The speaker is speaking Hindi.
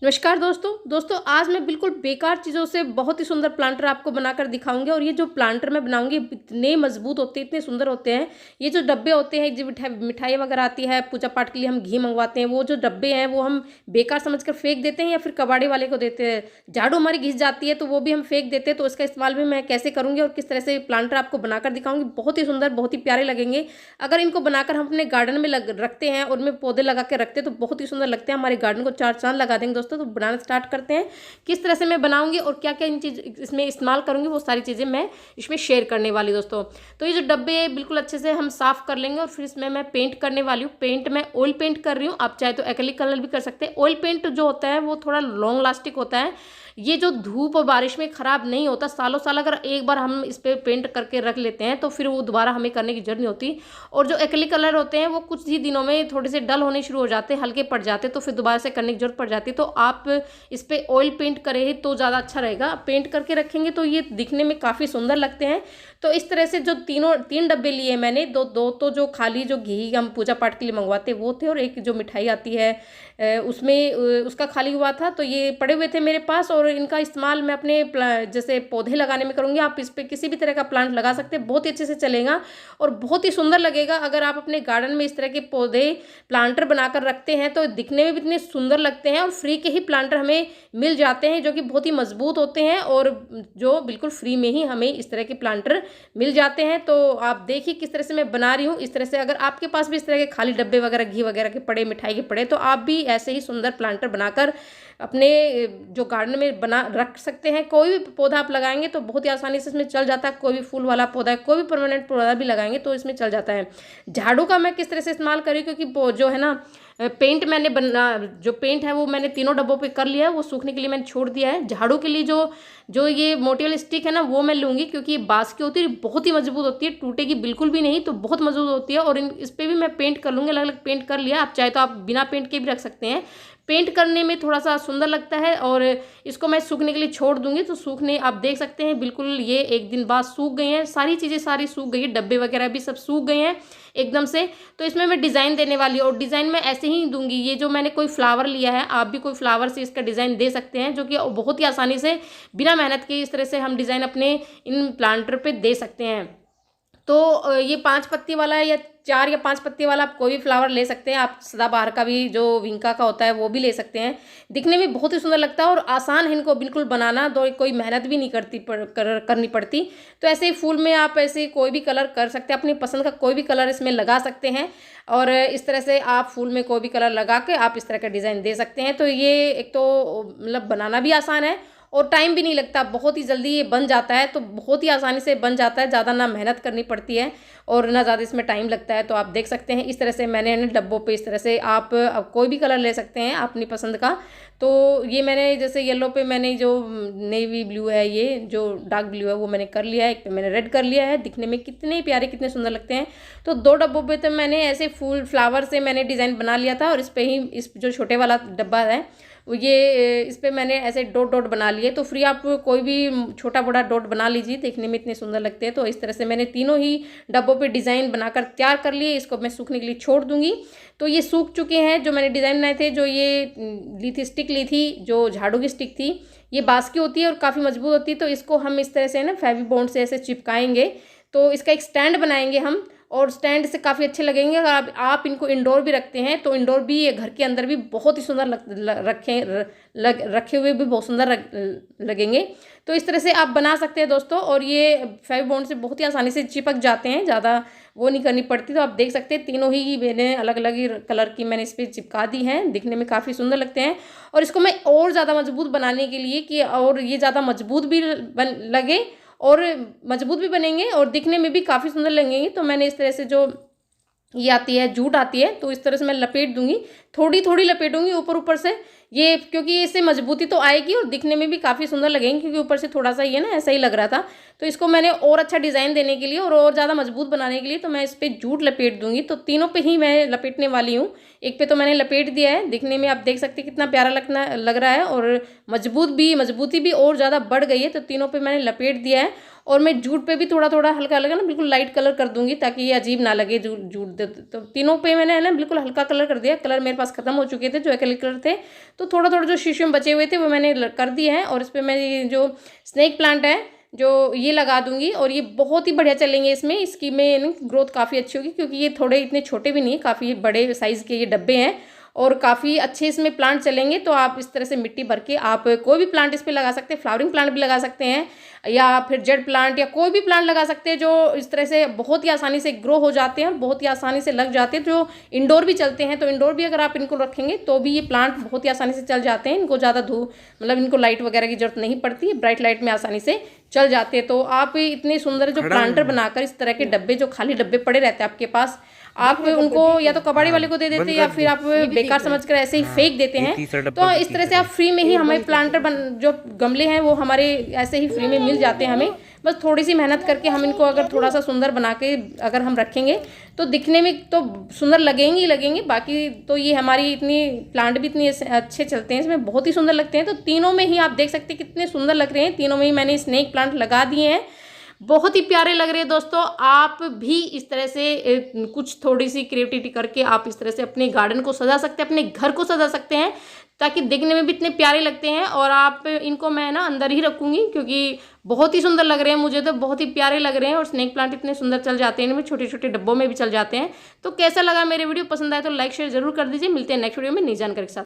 नमस्कार दोस्तों आज मैं बिल्कुल बेकार चीज़ों से बहुत ही सुंदर प्लांटर आपको बनाकर दिखाऊंगी। और ये जो प्लांटर मैं बनाऊंगी इतने मजबूत होते हैं, इतने सुंदर होते हैं। ये जो डब्बे होते हैं, जो मिठाई वगैरह आती है पूजा पाठ के लिए, हम घी मंगवाते हैं, वो जो डब्बे हैं वो हम बेकार समझकर फेंक देते हैं या फिर कबाड़े वाले को देते हैं। झाड़ू हमारी घिस जाती है तो वो भी हम फेंक देते हैं। तो इसका इस्तेमाल भी मैं कैसे करूँगी और किस तरह से प्लांटर आपको बनाकर दिखाऊंगी। बहुत ही सुंदर, बहुत ही प्यारे लगेंगे। अगर इनको बनाकर हम अपने गार्डन में रखते हैं और उनमें पौधे लगा के रखते हैं तो बहुत ही सुंदर लगते हैं। हमारे गार्डन को चार चांद लगा देंगे दोस्तों। तो बनाना स्टार्ट करते हैं। किस तरह से मैं बनाऊंगी और क्या क्या इन चीज़ इसमें इस्तेमाल करूंगी, वो सारी चीज़ें मैं इसमें शेयर करने वाली दोस्तों। तो ये जो डब्बे है बिल्कुल अच्छे से हम साफ़ कर लेंगे और फिर इसमें मैं पेंट करने वाली हूँ। पेंट मैं ऑयल पेंट कर रही हूँ, आप चाहे तो एक्रिलिक कलर भी कर सकते हैं। ऑयल पेंट जो होता है वो थोड़ा लॉन्ग लास्टिक होता है। ये जो धूप और बारिश में ख़राब नहीं होता, सालों साल अगर एक बार हम इस पर पेंट करके रख लेते हैं तो फिर वो दोबारा हमें करने की जरूरत नहीं होती। और जो एक्रिलिक कलर होते हैं वो कुछ ही दिनों में थोड़े से डल होने शुरू हो जाते हैं, हल्के पड़ जाते हैं, तो फिर दोबारा से करने की जरूरत पड़ जाती है। तो आप इस पर ऑयल पेंट करें तो ज़्यादा अच्छा रहेगा। पेंट करके रखेंगे तो ये दिखने में काफ़ी सुंदर लगते हैं। तो इस तरह से जो तीन डब्बे लिए मैंने, दो तो जो खाली जो घी हम पूजा पाठ के लिए मंगवाते वो थे, और एक जो मिठाई आती है उसमें उसका खाली हुआ था। तो ये पड़े हुए थे मेरे पास और इनका इस्तेमाल मैं अपने जैसे पौधे लगाने में करूँगी। आप इस पर किसी भी तरह का प्लांट लगा सकते हैं, बहुत ही अच्छे से चलेगा और बहुत ही सुंदर लगेगा। अगर आप अपने गार्डन में इस तरह के पौधे प्लांटर बनाकर रखते हैं तो दिखने में भी इतने सुंदर लगते हैं। और फ्री के ही प्लांटर हमें मिल जाते हैं जो कि बहुत ही मजबूत होते हैं और जो बिल्कुल फ्री में ही हमें इस तरह के प्लांटर मिल जाते हैं। तो आप देखिए किस तरह से मैं बना रही हूँ। इस तरह से अगर आपके पास भी इस तरह के खाली डब्बे वगैरह घी वगैरह के पड़े, मिठाई के पड़े, तो आप भी ऐसे ही सुंदर प्लांटर बनाकर अपने जो गार्डन में बना रख सकते हैं। कोई भी पौधा आप लगाएंगे तो बहुत ही आसानी से इसमें चल जाता है। कोई भी फूल वाला पौधा है, कोई भी परमानेंट पौधा भी लगाएंगे तो इसमें चल जाता है। झाड़ू का मैं किस तरह से इस्तेमाल करी, क्योंकि जो है ना पेंट मैंने जो पेंट है वो मैंने तीनों डब्बों पे कर लिया है, वो सूखने के लिए मैंने छोड़ दिया है। झाड़ू के लिए जो जो ये मोटी वाली स्टिक है ना वो मैं लूँगी, क्योंकि ये बांस की होती है, बहुत ही मजबूत होती है, टूटेगी बिल्कुल भी नहीं, तो बहुत मजबूत होती है। और इस पर भी मैं पेंट कर लूँगी, अलग अलग पेंट कर लिया। आप चाहे तो आप बिना पेंट के भी रख सकते हैं। पेंट करने में थोड़ा सा सुंदर लगता है। और इसको मैं सूखने के लिए छोड़ दूंगी। तो सूखने आप देख सकते हैं बिल्कुल ये एक दिन बाद सूख गई हैं, सारी चीज़ें सारी सूख गई है, डब्बे वगैरह भी सब सूख गए हैं एकदम से। तो इसमें मैं डिज़ाइन देने वाली हूँ और डिज़ाइन मैं ऐसे ही दूंगी। ये जो मैंने कोई फ्लावर लिया है, आप भी कोई फ्लावर से इसका डिज़ाइन दे सकते हैं, जो कि बहुत ही आसानी से बिना मेहनत के इस तरह से हम डिज़ाइन अपने इन प्लांटर पे दे सकते हैं। तो ये 5 पत्ती वाला है या 4 या 5 पत्ती वाला, आप कोई भी फ्लावर ले सकते हैं। आप सदाबहार का भी जो विंका का होता है वो भी ले सकते हैं। दिखने में बहुत ही सुंदर लगता है और आसान है इनको बिल्कुल बनाना, तो कोई मेहनत भी नहीं करनी पड़ती। तो ऐसे ही फूल में आप ऐसे कोई भी कलर कर सकते हैं, अपनी पसंद का कोई भी कलर इसमें लगा सकते हैं। और इस तरह से आप फूल में कोई भी कलर लगा के आप इस तरह का डिज़ाइन दे सकते हैं। तो ये एक तो मतलब बनाना भी आसान है और टाइम भी नहीं लगता, बहुत ही जल्दी ये बन जाता है। तो बहुत ही आसानी से बन जाता है, ज़्यादा ना मेहनत करनी पड़ती है और ना ज़्यादा इसमें टाइम लगता है। तो आप देख सकते हैं इस तरह से मैंने डब्बों पे इस तरह से आप अब कोई भी कलर ले सकते हैं अपनी पसंद का। तो ये मैंने जैसे येलो पे मैंने जो नेवी ब्लू है, ये जो डार्क ब्लू है वो मैंने कर लिया है। एक पे मैंने रेड कर लिया है। दिखने में कितने प्यारे, कितने सुंदर लगते हैं। तो 2 डब्बों पे तो मैंने ऐसे फूल फ्लावर से मैंने डिज़ाइन बना लिया था। और इस पे ही इस जो छोटे वाला डब्बा है ये इस पे मैंने ऐसे डॉट डॉट बना लिए। तो फ्री आप कोई भी छोटा बड़ा डॉट बना लीजिए, देखने में इतने सुंदर लगते हैं। तो इस तरह से मैंने तीनों ही डब्बों पे डिज़ाइन बनाकर तैयार कर लिए। इसको मैं सूखने के लिए छोड़ दूंगी। तो ये सूख चुके हैं जो मैंने डिज़ाइन बनाए थे। जो ये ली थी स्टिक, ली थी जो झाड़ू की स्टिक थी, ये बांस की होती है और काफ़ी मजबूत होती है। तो इसको हम इस तरह से ना फेवी बॉन्ड से ऐसे चिपकाएंगे। तो इसका एक स्टैंड बनाएंगे हम, और स्टैंड से काफ़ी अच्छे लगेंगे। अगर आप इनको इंडोर भी रखते हैं तो इंडोर भी, ये घर के अंदर भी बहुत ही सुंदर रखे हुए भी बहुत सुंदर लगेंगे। तो इस तरह से आप बना सकते हैं दोस्तों। और ये फेवी बॉन्ड से बहुत ही आसानी से चिपक जाते हैं, ज़्यादा वो नहीं करनी पड़ती। तो आप देख सकते हैं तीनों ही मैंने अलग अलग कलर की मैंने इस पर चिपका दी हैं, दिखने में काफ़ी सुंदर लगते हैं। और इसको मैं और ज़्यादा मजबूत बनाने के लिए कि और ये ज़्यादा मजबूत भी लगे और मजबूत भी बनेंगे और दिखने में भी काफ़ी सुंदर लगेंगे, तो मैंने इस तरह से जो ये आती है जूट आती है, तो इस तरह से मैं लपेट दूंगी, थोड़ी थोड़ी लपेटूंगी ऊपर ऊपर से ये, क्योंकि इससे मजबूती तो आएगी और दिखने में भी काफ़ी सुंदर लगेंगे। क्योंकि ऊपर से थोड़ा सा ये ना ऐसा ही लग रहा था। तो इसको मैंने और अच्छा डिज़ाइन देने के लिए और ज़्यादा मजबूत बनाने के लिए तो मैं इस पर जूट लपेट दूंगी। तो तीनों पे ही मैं लपेटने वाली हूँ। एक पे तो मैंने लपेट दिया है, दिखने में आप देख सकते हैं कितना प्यारा लग रहा है और मजबूती भी और ज़्यादा बढ़ गई है। तो तीनों पे मैंने लपेट दिया है और मैं जूट पे भी थोड़ा थोड़ा हल्का हल्का ना बिल्कुल लाइट कलर कर दूंगी, ताकि ये अजीब ना लगे। जूट तो तीनों पे मैंने है ना बिल्कुल हल्का कलर कर दिया। कलर मेरे पास खत्म हो चुके थे जो एक्रेलिक कलर थे, तो थोड़ा थोड़ा जो शीशे में बचे हुए थे वो मैंने कर दिए हैं। और इस पर मैं ये जो स्नेक प्लांट है जो ये लगा दूंगी, और ये बहुत ही बढ़िया चलेंगे इसमें। इसकी में ग्रोथ काफ़ी अच्छी होगी, क्योंकि ये थोड़े इतने छोटे भी नहीं है, काफ़ी बड़े साइज़ के ये डब्बे हैं और काफ़ी अच्छे इसमें प्लांट चलेंगे। तो आप इस तरह से मिट्टी भर के आप कोई भी प्लांट इस पर लगा सकते हैं। फ्लावरिंग प्लांट भी लगा सकते हैं, या फिर जेड प्लांट, या कोई भी प्लांट लगा सकते हैं जो इस तरह से बहुत ही आसानी से ग्रो हो जाते हैं, बहुत ही आसानी से लग जाते हैं, जो इंडोर भी चलते हैं। तो इंडोर भी अगर आप इनको रखेंगे तो भी ये प्लांट बहुत ही आसानी से चल जाते हैं। इनको ज़्यादा धूप मतलब इनको लाइट वगैरह की जरूरत नहीं पड़ती है, ब्राइट लाइट में आसानी से चल जाते हैं। तो आप इतने सुंदर जो प्लांटर बनाकर इस तरह के डब्बे, जो खाली डब्बे पड़े रहते हैं आपके पास, आप उनको या तो कबाड़ी वाले को दे देते हैं, या फिर आप बेकार समझकर ऐसे ही फेंक देते हैं। तो इस तरह से आप फ्री में ही हमें प्लांटर जो गमले हैं वो हमारे ऐसे ही फ्री में मिल जाते हैं हमें। बस थोड़ी सी मेहनत करके हम इनको अगर थोड़ा सा सुंदर बना के अगर हम रखेंगे तो दिखने में तो सुंदर लगेंगे ही लगेंगे। बाकी तो ये हमारी इतनी प्लांट भी इतनी अच्छे चलते हैं, इसमें बहुत ही सुंदर लगते हैं। तो तीनों में ही आप देख सकते हैं कितने सुंदर लग रहे हैं। तीनों में ही मैंने स्नेक प्लांट लगा दिए हैं, बहुत ही प्यारे लग रहे हैं दोस्तों। आप भी इस तरह से कुछ थोड़ी सी क्रिएटिविटी करके आप इस तरह से अपने गार्डन को सजा सकते हैं, अपने घर को सजा सकते हैं, ताकि देखने में भी इतने प्यारे लगते हैं। और आप इनको मैं ना अंदर ही रखूँगी, क्योंकि बहुत ही सुंदर लग रहे हैं, मुझे तो बहुत ही प्यारे लग रहे हैं। और स्नेक प्लांट इतने सुंदर चल जाते हैं, इनमें छोटे छोटे डब्बों में भी चल जाते हैं। तो कैसा लगा मेरे वीडियो? पसंद आए तो लाइक शेयर जरूर कर दीजिए। मिलते हैं नेक्स्ट वीडियो में नई जानकारी के साथ।